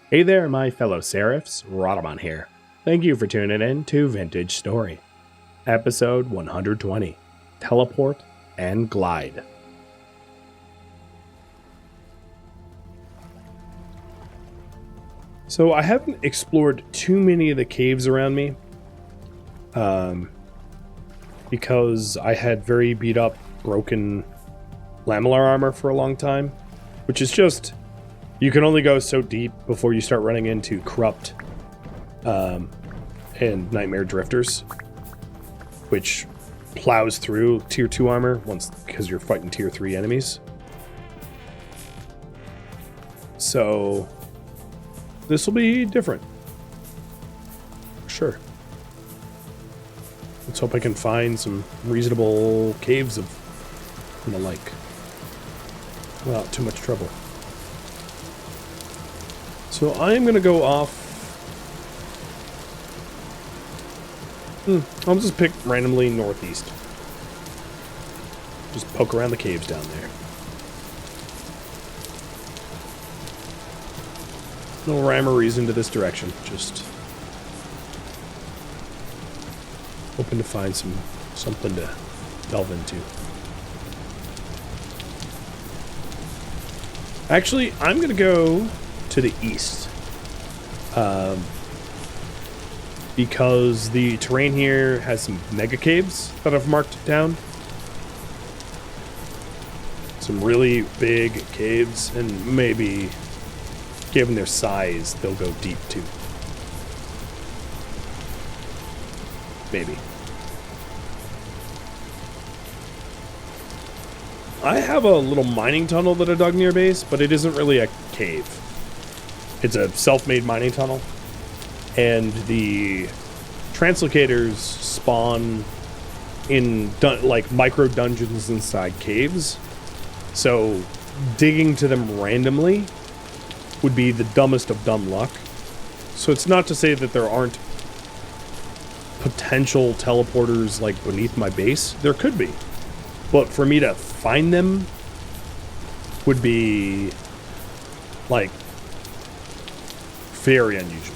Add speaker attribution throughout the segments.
Speaker 1: Hey there, my fellow Seraphs, Rhadamant here. Thank you for tuning in to Vintage Story, episode 120, Teleport and Glide. So I haven't explored too many of the caves around me, because I had very beat up, broken lamellar armor for a long time, which is just, you can only go so deep before you start running into corrupt and nightmare drifters, which plows through tier 2 armor once because you're fighting tier 3 enemies. So this will be different. Sure. Let's hope I can find some reasonable caves and the like without too much trouble. So I'm going to go off. I'll just pick randomly northeast. Just poke around the caves down there. No rhyme or reason to this direction. Just hoping to find something to delve into. Actually, I'm going to go to the east. Because the terrain here has some mega caves that I've marked down. Some really big caves, and maybe, given their size, they'll go deep too. Maybe. I have a little mining tunnel that I dug near base, but it isn't really a cave. It's a self-made mining tunnel. And the translocators spawn in like micro dungeons inside caves. So digging to them randomly would be the dumbest of dumb luck. So it's not to say that there aren't potential teleporters like beneath my base. There could be. But for me to find them would be like very unusual.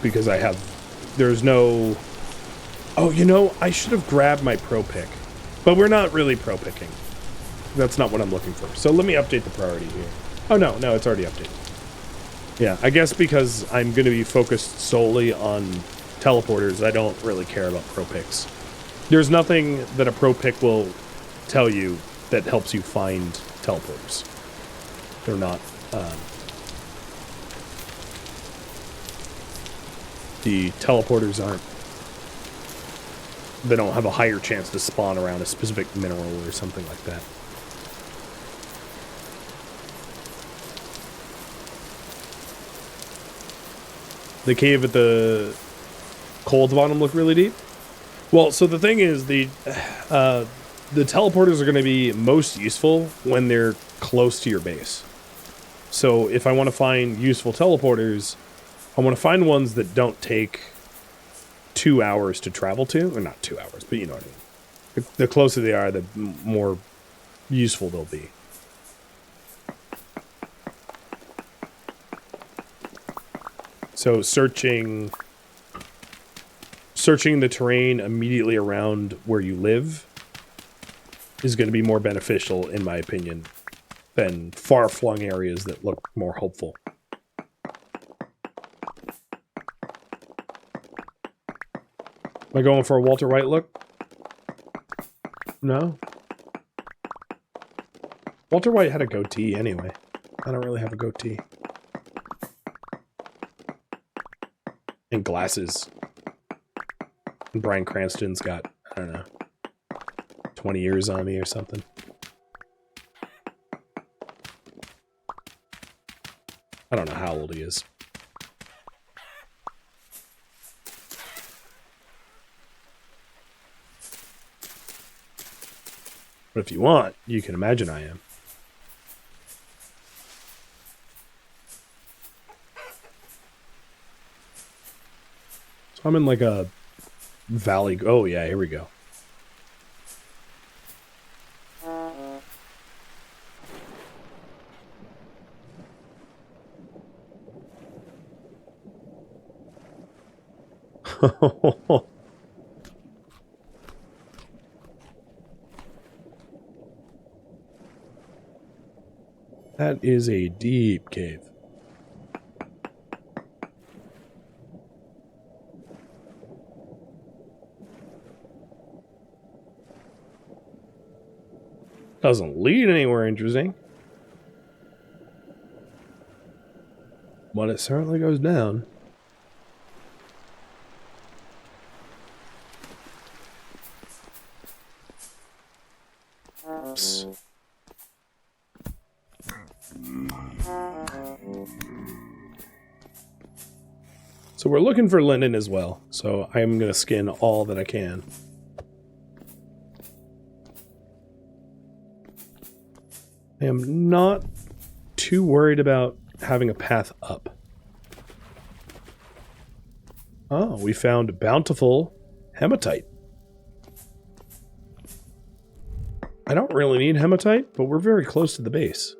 Speaker 1: Because there's no... Oh, you know, I should have grabbed my pro pick. But we're not really pro picking. That's not what I'm looking for. So let me update the priority here. Oh, no, it's already updated. Yeah, I guess because I'm going to be focused solely on teleporters, I don't really care about pro picks. There's nothing that a pro pick will tell you that helps you find teleporters. They're not... the teleporters aren't... They don't have a higher chance to spawn around a specific mineral or something like that. The cave at the cold bottom looked really deep. Well, so the thing is, the teleporters are going to be most useful when they're close to your base. So if I want to find useful teleporters, I want to find ones that don't take 2 hours to travel to. Or not 2 hours, but you know what I mean. The closer they are, the more useful they'll be. So searching the terrain immediately around where you live is going to be more beneficial, in my opinion, than far-flung areas that look more hopeful. Am I going for a Walter White look? No? Walter White had a goatee anyway. I don't really have a goatee. And glasses. And Bryan Cranston's got, I don't know, 20 years on me or something. I don't know how old he is. But if you want, you can imagine I am. So I'm in like a valley. Oh yeah, here we go. That is a deep cave. Doesn't lead anywhere interesting. But it certainly goes down. Oops. So we're looking for linen as well. So I'm going to skin all that I can. I am not too worried about having a path up. Oh, we found bountiful hematite. I don't really need hematite, but we're very close to the base.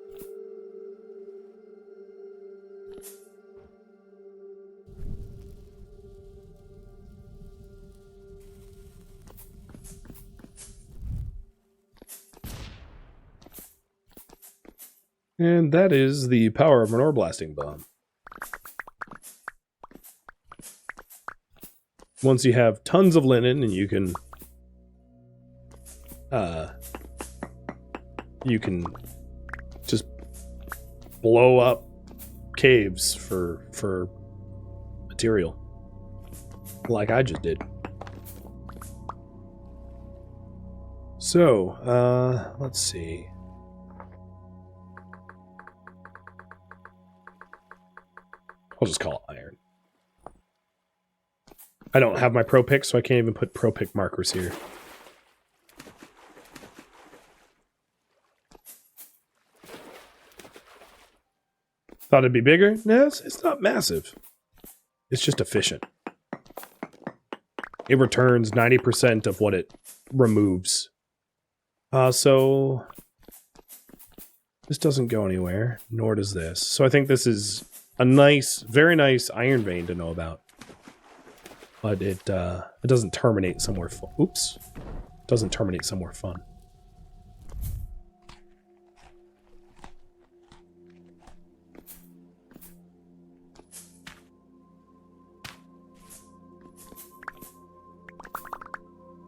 Speaker 1: And that is the power of an ore blasting bomb. Once you have tons of linen and you can just blow up caves for material. Like I just did. So, let's see. I'll just call it iron. I don't have my pro pick, so I can't even put pro pick markers here. Thought it'd be bigger? No, it's not massive. It's just efficient. It returns 90% of what it removes. So this doesn't go anywhere, nor does this. So I think this is a nice, very nice iron vein to know about. But it doesn't terminate somewhere fun. Oops. Doesn't terminate somewhere fun.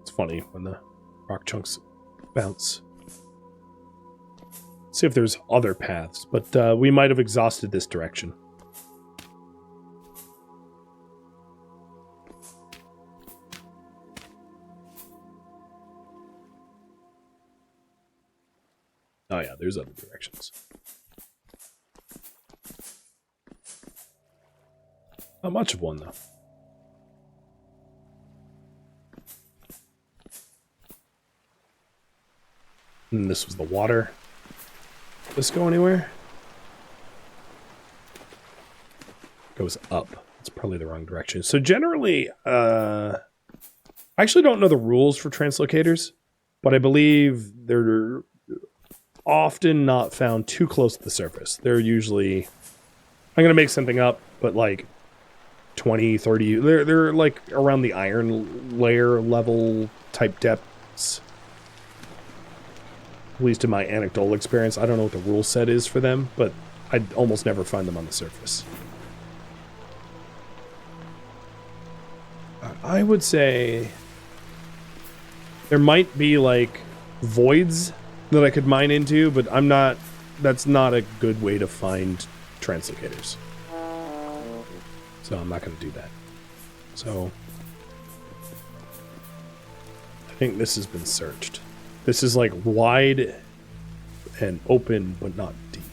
Speaker 1: It's funny when the rock chunks bounce. See if there's other paths, but we might have exhausted this direction. Oh yeah, there's other directions. Not much of one, though. And this was the water. Does this go anywhere? Goes up. It's probably the wrong direction. So generally, I actually don't know the rules for translocators, but I believe they're often not found too close to the surface. They're usually, I'm going to make something up, but like 20, 30, they're like around the iron layer level type depths. At least in my anecdotal experience. I don't know what the rule set is for them, but I almost never find them on the surface. I would say there might be like voids that I could mine into, but that's not a good way to find translocators. So I'm not going to do that. So I think this has been searched. This is like wide and open, but not deep.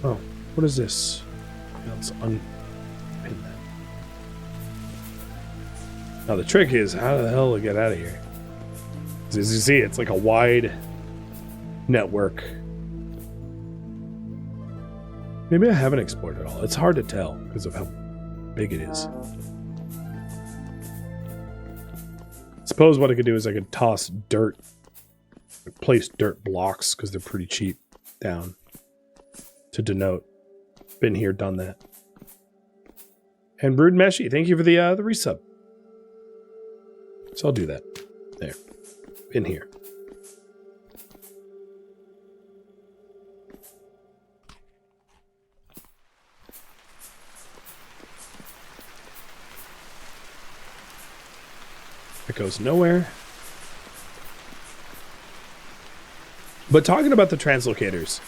Speaker 1: Oh, what is this? Let's unpin that. Now the trick is how the hell to get out of here. As you see, it's like a wide network. Maybe I haven't explored it all. It's hard to tell because of how big it is. I suppose what I could do is I could toss dirt Place dirt blocks because they're pretty cheap down to denote. Been here, done that. And Brood Meshi, thank you for the resub. So I'll do that. There. In here. It goes nowhere. But talking about the translocators,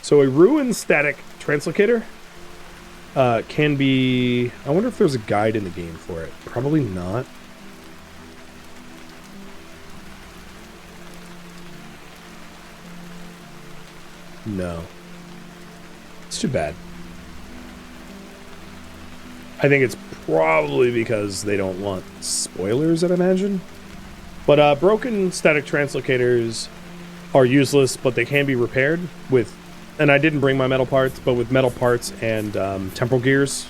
Speaker 1: so a ruined static translocator can be... I wonder if there's a guide in the game for it. Probably not. No. It's too bad. I think it's probably because they don't want spoilers, I'd imagine. But broken static translocators are useless, but they can be repaired with... And I didn't bring my metal parts, but with metal parts and temporal gears.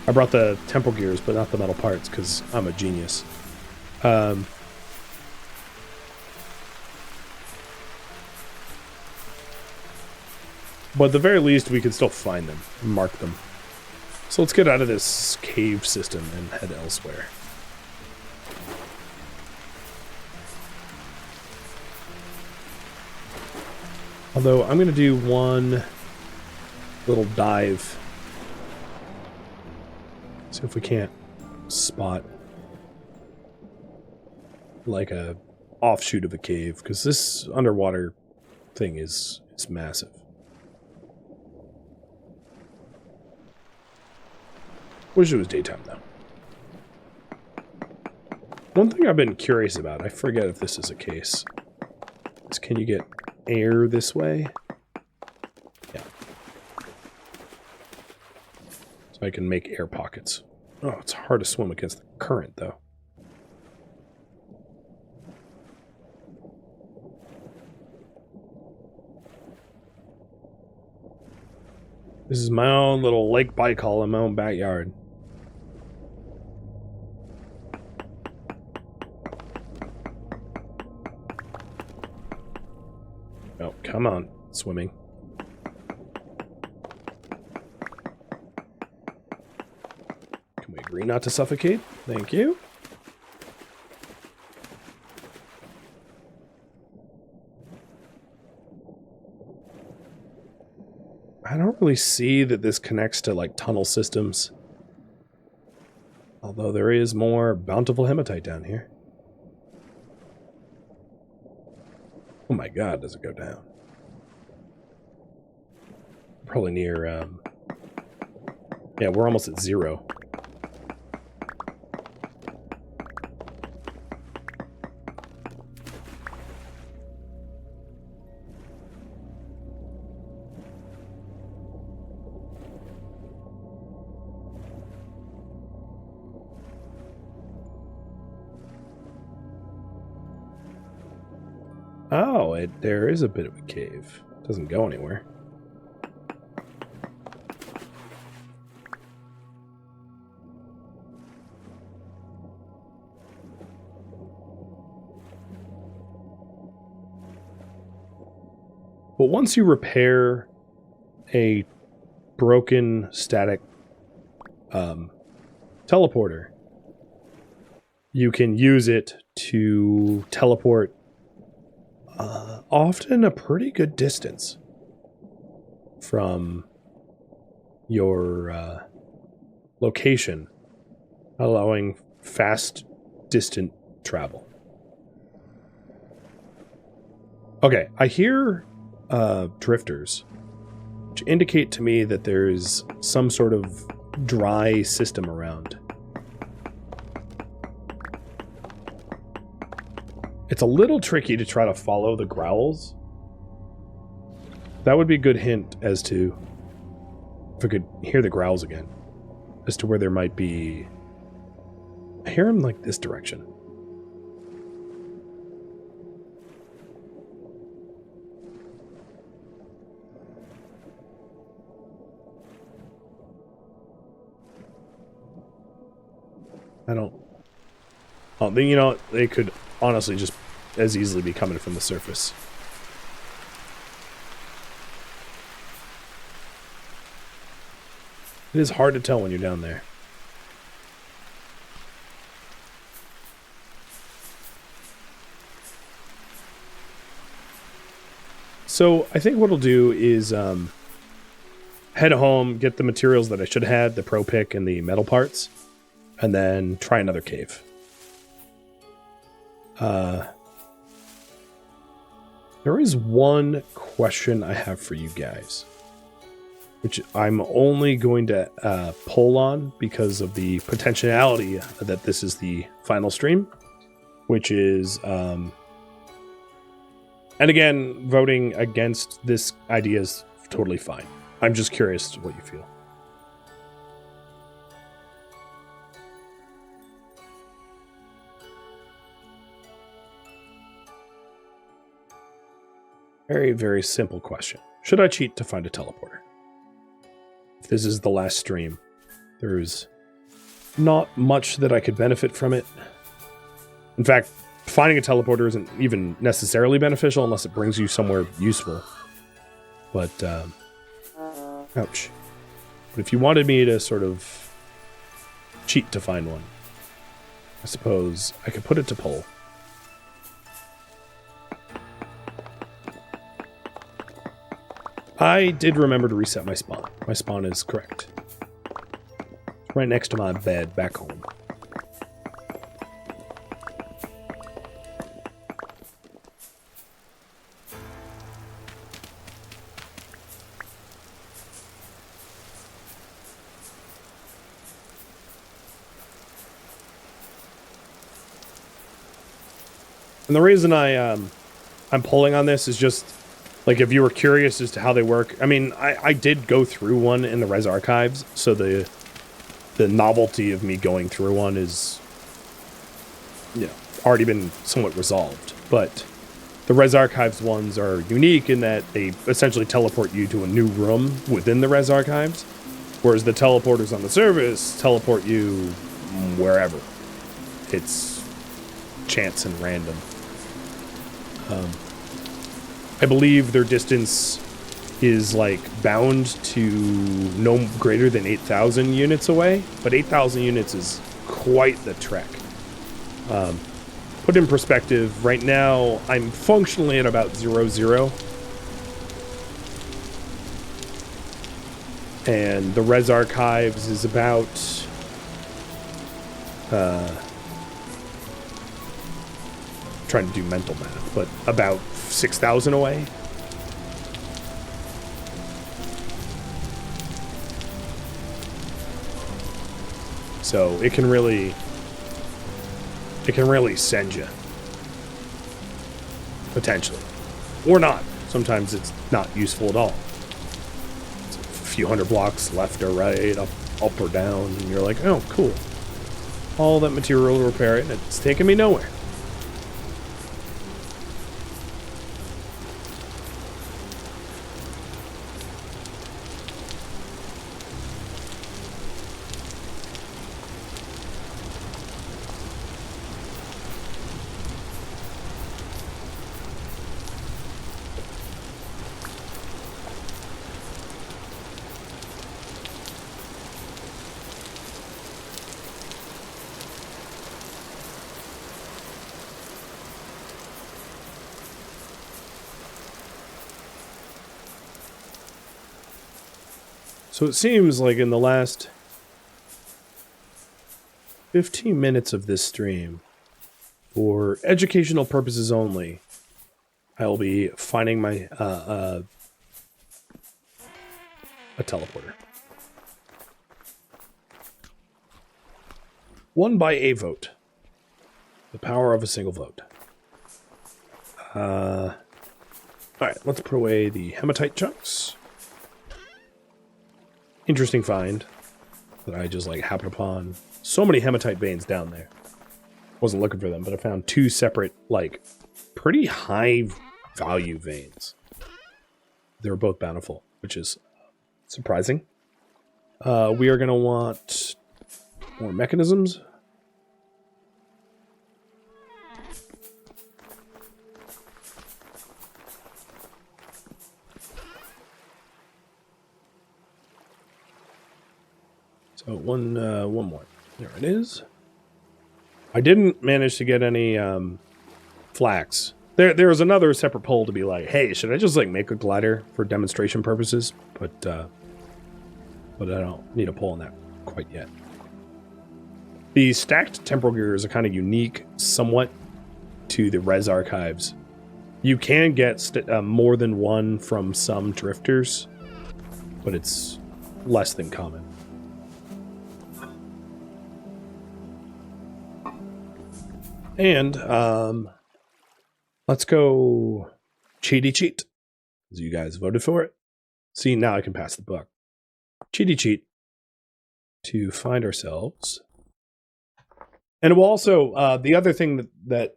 Speaker 1: I brought the temporal gears, but not the metal parts, because I'm a genius. But at the very least, we can still find them and mark them. So let's get out of this cave system and head elsewhere. Although I'm going to do one little dive. See if we can't spot like a offshoot of a cave, because this underwater thing is massive. Wish it was daytime, though. One thing I've been curious about, I forget if this is a case, is can you get air this way? Yeah. So I can make air pockets. Oh, it's hard to swim against the current, though. This is my own little Lake Baikal in my own backyard. Oh, come on, swimming. Can we agree not to suffocate? Thank you. I don't really see that this connects to, like, tunnel systems. Although there is more bountiful hematite down here. Oh my god, does it go down? Probably near, yeah, we're almost at 0. Oh, there is a bit of a cave. It doesn't go anywhere. But once you repair a broken static teleporter, you can use it to teleport often a pretty good distance from your location, allowing fast, distant travel. Okay, I hear drifters, which indicate to me that there's some sort of dry system around. It's a little tricky to try to follow the growls. That would be a good hint as to, if I could hear the growls again, as to where there might be... I hear them like this direction. I don't Oh, you know, they could honestly just as easily be coming from the surface. It is hard to tell when you're down there. So I think what I'll do is head home, get the materials that I should have had, the pro pick and the metal parts, and then try another cave. There is one question I have for you guys, which I'm only going to pull on because of the potentiality that this is the final stream, which is, and again, voting against this idea is totally fine. I'm just curious what you feel. Very, very simple question. Should I cheat to find a teleporter? If this is the last stream, there's not much that I could benefit from it. In fact, finding a teleporter isn't even necessarily beneficial unless it brings you somewhere useful. But, ouch. But if you wanted me to sort of cheat to find one, I suppose I could put it to poll. I did remember to reset my spawn. My spawn is correct. It's right next to my bed back home. And the reason I'm pulling on this is just, like, if you were curious as to how they work. I mean, I did go through one in the Res Archives, so the novelty of me going through one is, you know, already been somewhat resolved. But the Res Archives ones are unique in that they essentially teleport you to a new room within the Res Archives, whereas the teleporters on the service teleport you wherever. It's chance and random. I believe their distance is, like, bound to no greater than 8,000 units away, but 8,000 units is quite the trek. Put in perspective, right now, I'm functionally at about 0-0. And the Res Archives is about... trying to do mental math, but about 6,000 away. So it can really send you, potentially, or not. Sometimes it's not useful at all. It's a few hundred blocks left or right, up or down, and you're like, oh, cool. All that material to repair it, and it's taking me nowhere. So it seems like in the last 15 minutes of this stream, for educational purposes only, I will be finding my a teleporter. Won by a vote. The power of a single vote. Alright, let's put away the hematite chunks. Interesting find that I just, like, happened upon. So many hematite veins down there. Wasn't looking for them, but I found two separate, like, pretty high value veins. They were both bountiful, which is surprising. We are going to want more mechanisms. So one more. There it is. I didn't manage to get any flax. There was another separate poll to be like, hey, should I just like make a glider for demonstration purposes? But I don't need a poll on that quite yet. The stacked temporal gears are kind of unique somewhat to the res archives. You can get more than one from some drifters, but it's less than common. And let's go cheaty cheat, as you guys voted for it. See, now I can pass the buck. Cheaty cheat to find ourselves. And it will also, the other thing that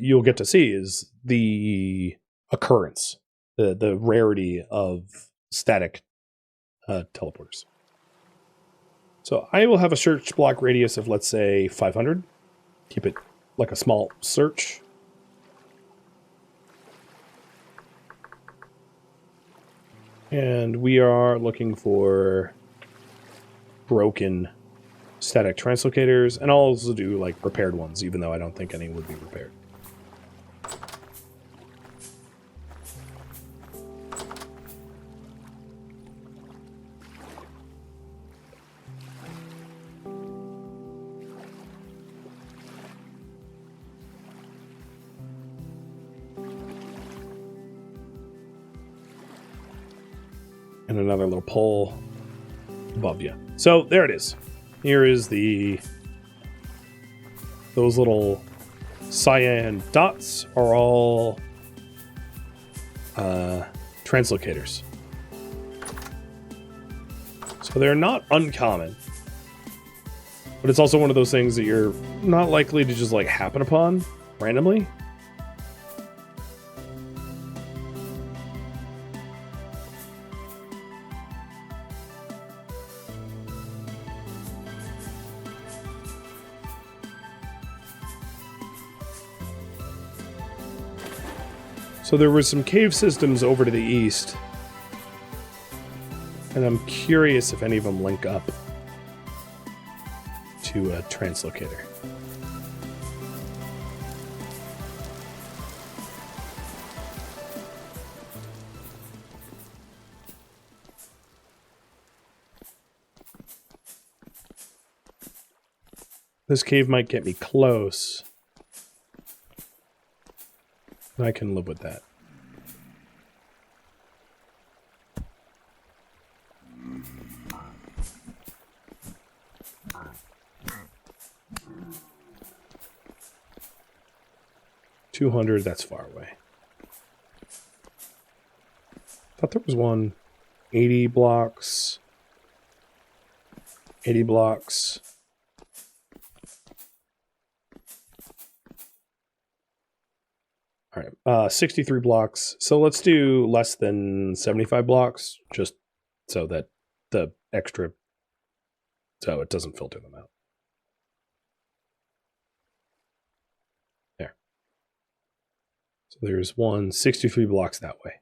Speaker 1: you'll get to see is the occurrence, the rarity of static teleporters. So I will have a search block radius of, let's say, 500. Keep it like a small search. And we are looking for broken static translocators, and I'll also do like repaired ones, even though I don't think any would be repaired. And another little pole above you. So there it is. Here is those little cyan dots are all translocators. So they're not uncommon, but it's also one of those things that you're not likely to just like happen upon randomly. So there were some cave systems over to the east, and I'm curious if any of them link up to a translocator. This cave might get me close. I can live with that. $200, that's far away. Thought there was one 80 blocks. 80 blocks. All right, 63 blocks. So let's do less than 75 blocks, just so that the extra, so it doesn't filter them out. There. So there's 63 blocks that way.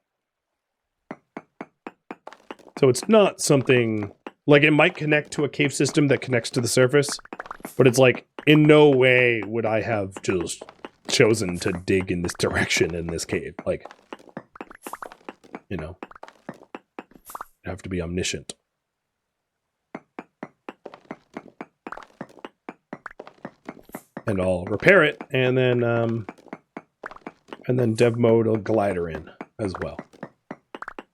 Speaker 1: So it's not something, like it might connect to a cave system that connects to the surface, but it's like, in no way would I have just chosen to dig in this direction in this cave. Like, you know, you have to be omniscient. And I'll repair it, and then dev mode a glider in as well.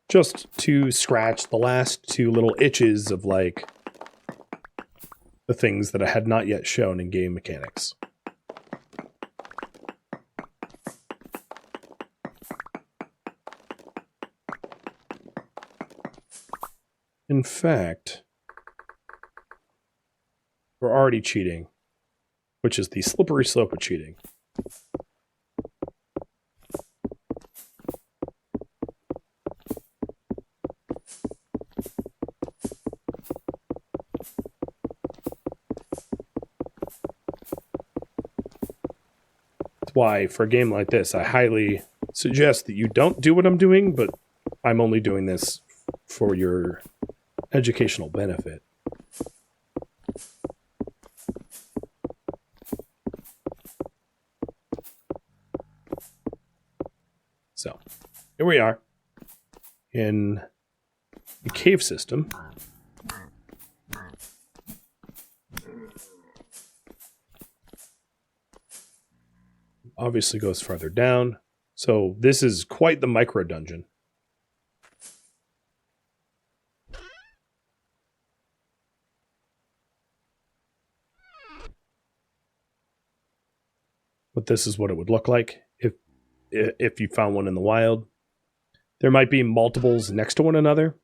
Speaker 1: Just to scratch the last two little itches of like the things that I had not yet shown in game mechanics. In fact, we're already cheating, which is the slippery slope of cheating. That's why, for a game like this, I highly suggest that you don't do what I'm doing, but I'm only doing this for your educational benefit. here we are in the cave system. Obviously goes farther down. So this is quite the micro dungeon. But this is what it would look like if you found one in the wild. There might be multiples next to one another.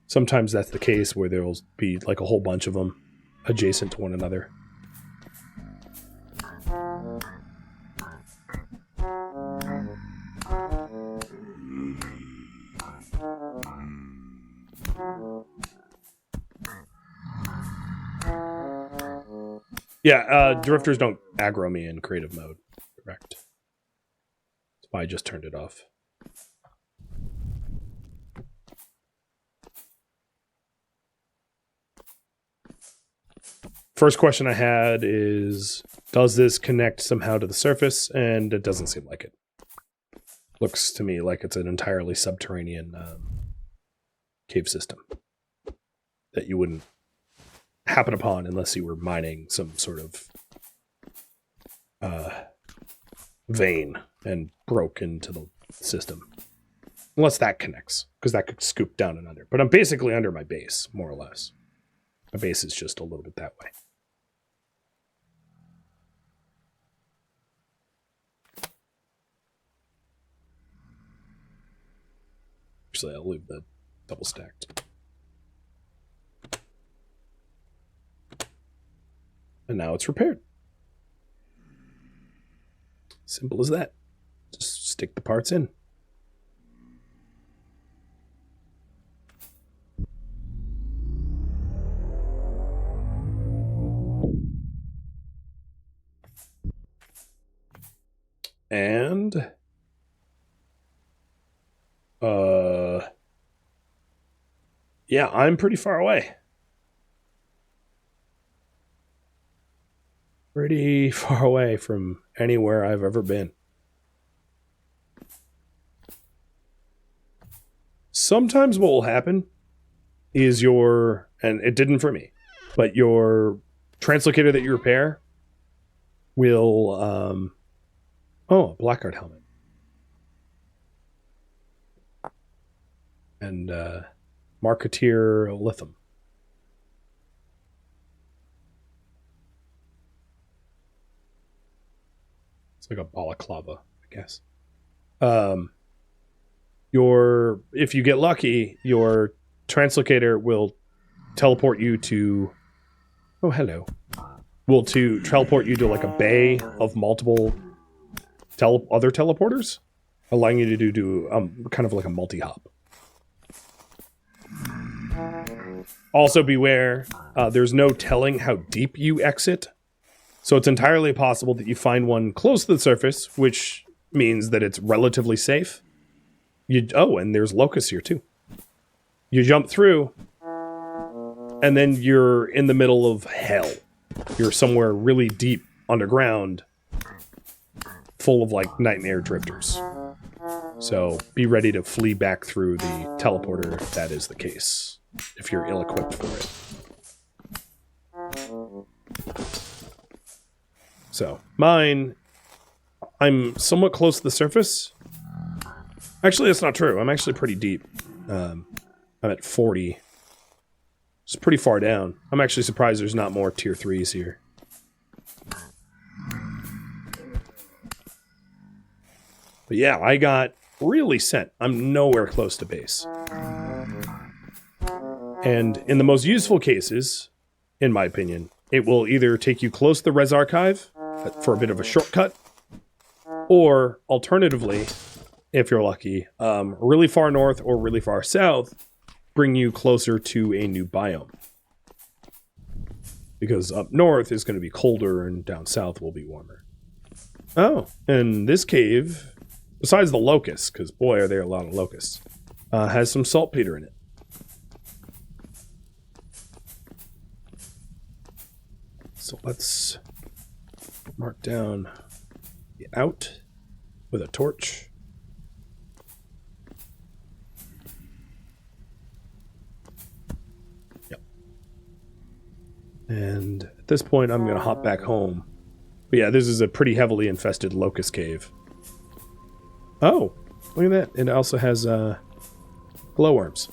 Speaker 1: Sometimes that's the case where there'll be like a whole bunch of them adjacent to one another. Yeah, drifters don't aggro me in creative mode. Correct. That's why I just turned it off. First question I had is, does this connect somehow to the surface? And it doesn't seem like it. Looks to me like it's an entirely subterranean cave system that you wouldn't happen upon unless you were mining some sort of vein and broke into the system. Unless that connects, because that could scoop down and under. But I'm basically under my base, more or less. My base is just a little bit that way. Actually, I'll leave the double stacked. And now it's repaired. Simple as that. Just stick the parts in. And yeah, I'm pretty far away. Pretty far away from anywhere I've ever been. Sometimes what will happen is and it didn't for me, but your translocator that you repair will, a blackguard helmet. And, Marketeer Lithium. It's like a balaclava, I guess. If you get lucky, your translocator will teleport you to... Oh, hello. Will teleport you to like a bay of multiple other teleporters, allowing you to do kind of like a multi-hop. Also beware, there's no telling how deep you exit. So it's entirely possible that you find one close to the surface, which means that it's relatively safe. And there's locusts here too. You jump through, and then you're in the middle of hell. You're somewhere really deep underground, full of like nightmare drifters. So be ready to flee back through the teleporter if that is the case, if you're ill-equipped for it. So, mine, I'm somewhat close to the surface. Actually, that's not true. I'm actually pretty deep. I'm at 40. It's pretty far down. I'm actually surprised there's not more tier 3s here. But yeah, I got really sent. I'm nowhere close to base. And in the most useful cases, in my opinion, it will either take you close to the res archive for a bit of a shortcut, or alternatively, if you're lucky, really far north or really far south, bring you closer to a new biome. Because up north is going to be colder and down south will be warmer. Oh, and this cave, besides the locusts, because boy are there a lot of locusts, has some saltpeter in it. So let's mark down the out. with a torch. Yep. And at this point, I'm going to hop back home. But yeah, this is a pretty heavily infested locust cave. Oh, look at that. It also has glowworms.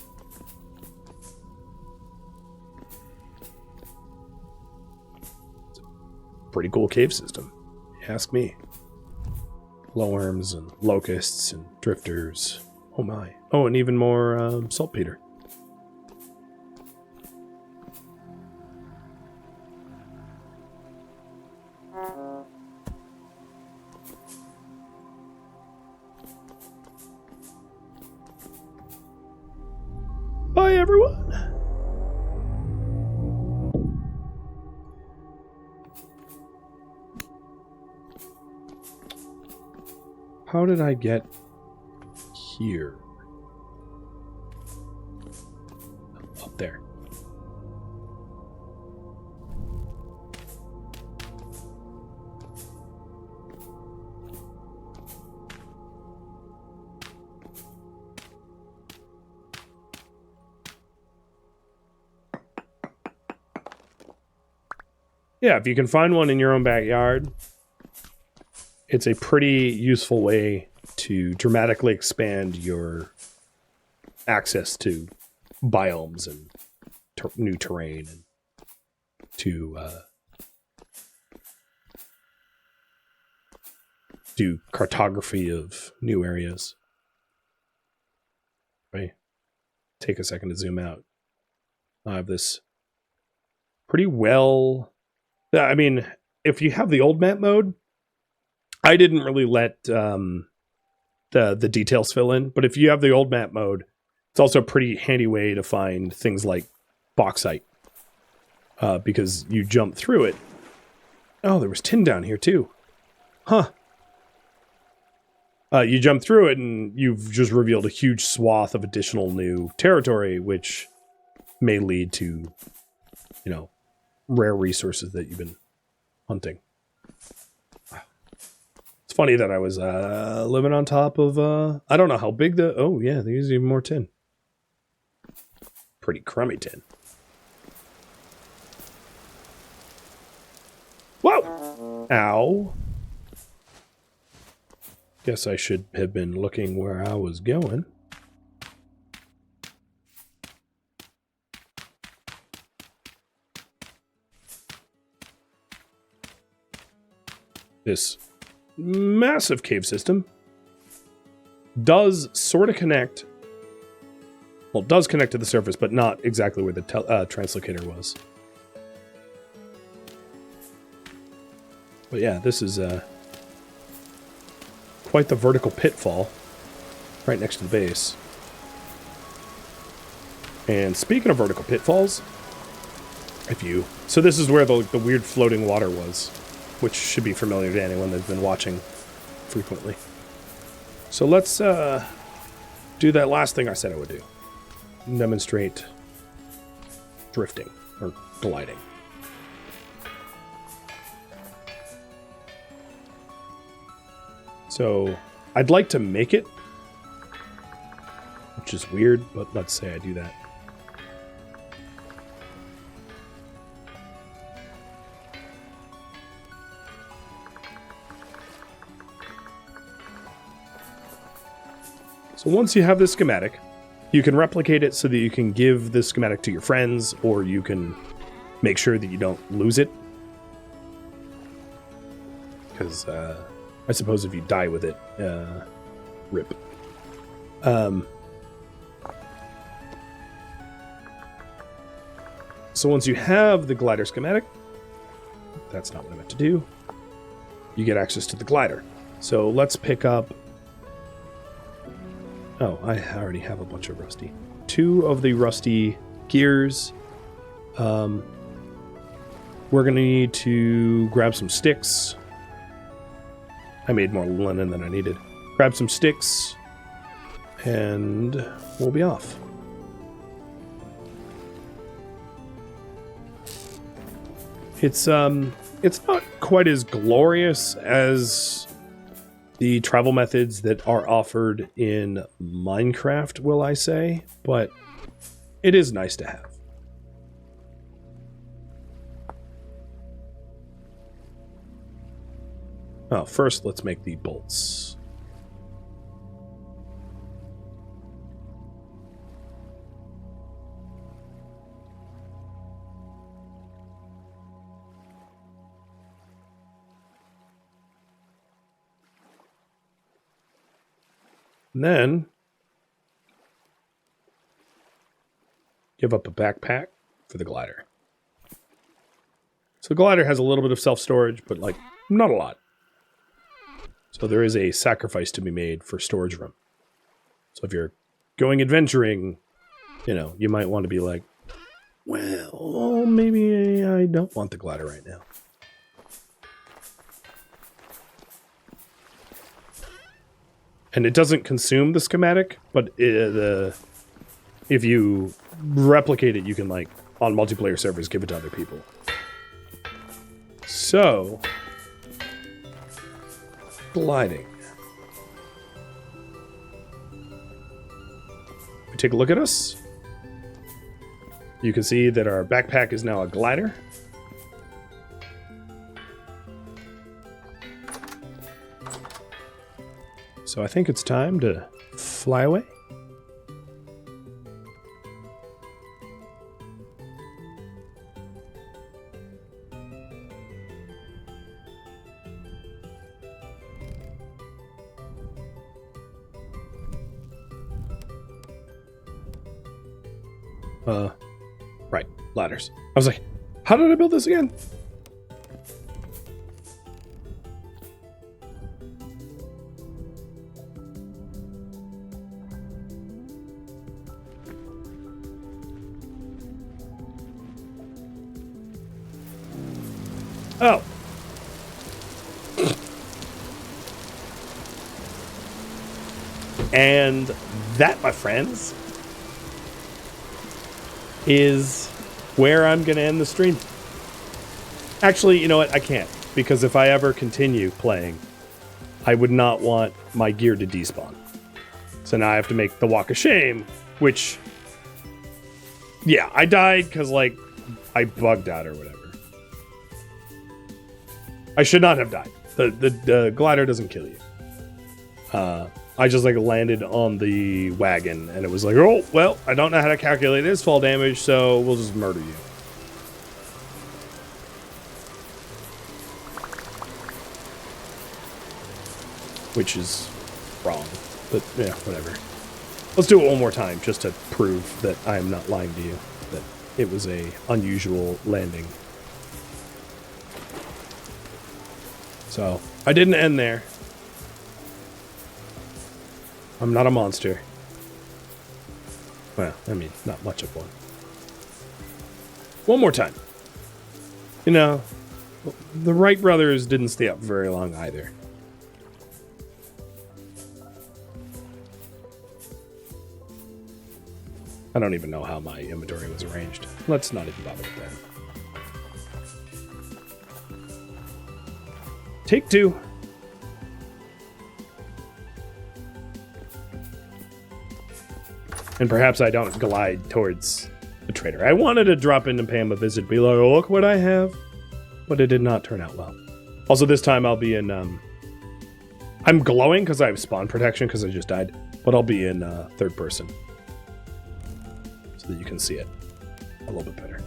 Speaker 1: It's a pretty cool cave system, if you ask me. Glowworms and locusts and drifters. Oh my. Oh, and even more saltpeter. Bye, everyone. How did I get here? Up there. Yeah, if you can find one in your own backyard, it's a pretty useful way to dramatically expand your access to biomes and new terrain, and to do cartography of new areas. Right? Take a second to zoom out. I have this pretty well... I mean, if you have the old map mode, I didn't really let the details fill in, but if you have the old map mode, it's also a pretty handy way to find things like bauxite, because you jump through it. Oh, there was tin down here too. Huh. You jump through it and you've just revealed a huge swath of additional new territory, which may lead to, you know, rare resources that you've been hunting. It's funny that I was living on top of, I don't know how big the... Oh, yeah, there's even more tin. Pretty crummy tin. Whoa! Ow. Guess I should have been looking where I was going. This massive cave system does sort of connect. Well, it does connect to the surface, but not exactly where the translocator was. But yeah, this is quite the vertical pitfall right next to the base. And speaking of vertical pitfalls, so this is where the weird floating water was, which should be familiar to anyone that's been watching frequently. So let's do that last thing I said I would do. Demonstrate drifting, or gliding. So I'd like to make it, which is weird, but let's say I do that. So once you have this schematic, you can replicate it so that you can give this schematic to your friends, or you can make sure that you don't lose it. Because I suppose if you die with it, rip. So once you have the glider schematic, that's not what I meant to do, you get access to the glider. So let's pick up... Oh, I already have a bunch of rusty. 2 of the rusty gears. We're going to need to grab some sticks. I made more linen than I needed. Grab some sticks, and we'll be off. It's not quite as glorious as the travel methods that are offered in Minecraft, will I say, but it is nice to have. Oh, first let's make the bolts. And then give up a backpack for the glider. So the glider has a little bit of self-storage, but like not a lot. So there is a sacrifice to be made for storage room. So if you're going adventuring, you know, you might want to be like, well, maybe I don't want the glider right now. And it doesn't consume the schematic, but if you replicate it, you can, like, on multiplayer servers, give it to other people. So, gliding. We take a look at us. You can see that our backpack is now a glider. So I think it's time to fly away. Right, ladders. I was like, how did I build this again? Oh. And that, my friends, is where I'm going to end the stream. Actually, you know what? I can't. Because if I ever continue playing, I would not want my gear to despawn. So now I have to make the walk of shame, which, yeah, I died because, like, I bugged out or whatever. I should not have died. The glider doesn't kill you. I just, like, landed on the wagon, and it was like, oh, well, I don't know how to calculate this fall damage, so we'll just murder you. Which is wrong, but, yeah, whatever. Let's do it one more time, just to prove that I am not lying to you, that it was a unusual landing. So, I didn't end there. I'm not a monster. Well, I mean, not much of one. One more time. You know, the Wright brothers didn't stay up very long either. I don't even know how my inventory was arranged. Let's not even bother with that. Take two. And perhaps I don't glide towards the trader. I wanted to drop in and pay him a visit, be like, oh, look what I have. But it did not turn out well. Also, this time I'll be in, I'm glowing because I have spawn protection because I just died. But I'll be in third person. So that you can see it a little bit better.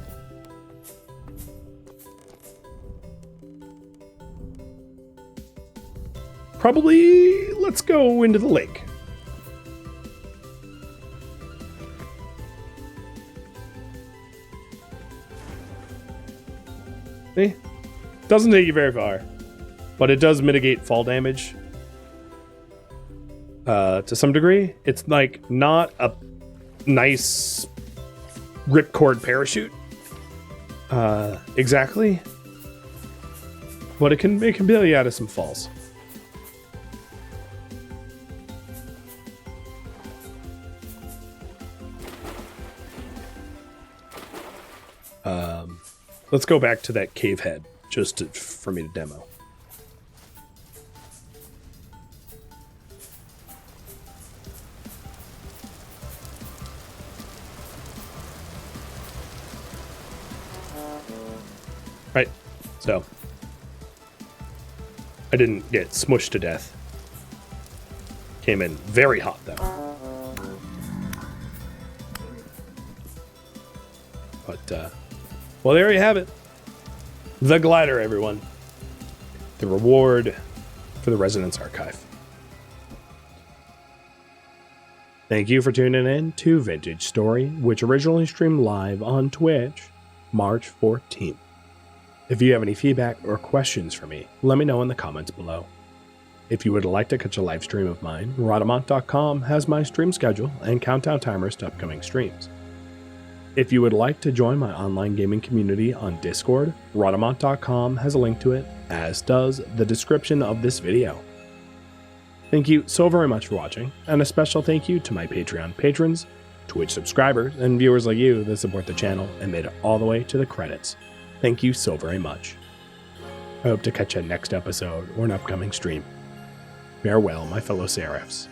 Speaker 1: Probably, let's go into the lake. See? Doesn't take you very far, but it does mitigate fall damage to some degree. It's like not a nice ripcord parachute exactly, but it can bail you out of some falls. Let's go back to that cave head, just for me to demo. right? So I didn't get smushed to death. Came in very hot though. But well, there you have it. The glider, everyone. The reward for the Resonance Archive. Thank you for tuning in to Vintage Story, which originally streamed live on Twitch, March 14th. If you have any feedback or questions for me, let me know in the comments below. If you would like to catch a live stream of mine, Rhadamant.com has my stream schedule and countdown timers to upcoming streams. If you would like to join my online gaming community on Discord, Rhadamant.com has a link to it, as does the description of this video. Thank you so very much for watching, and a special thank you to my Patreon patrons, Twitch subscribers, and viewers like you that support the channel and made it all the way to the credits. Thank you so very much. I hope to catch you next episode or an upcoming stream. Farewell, my fellow Seraphs.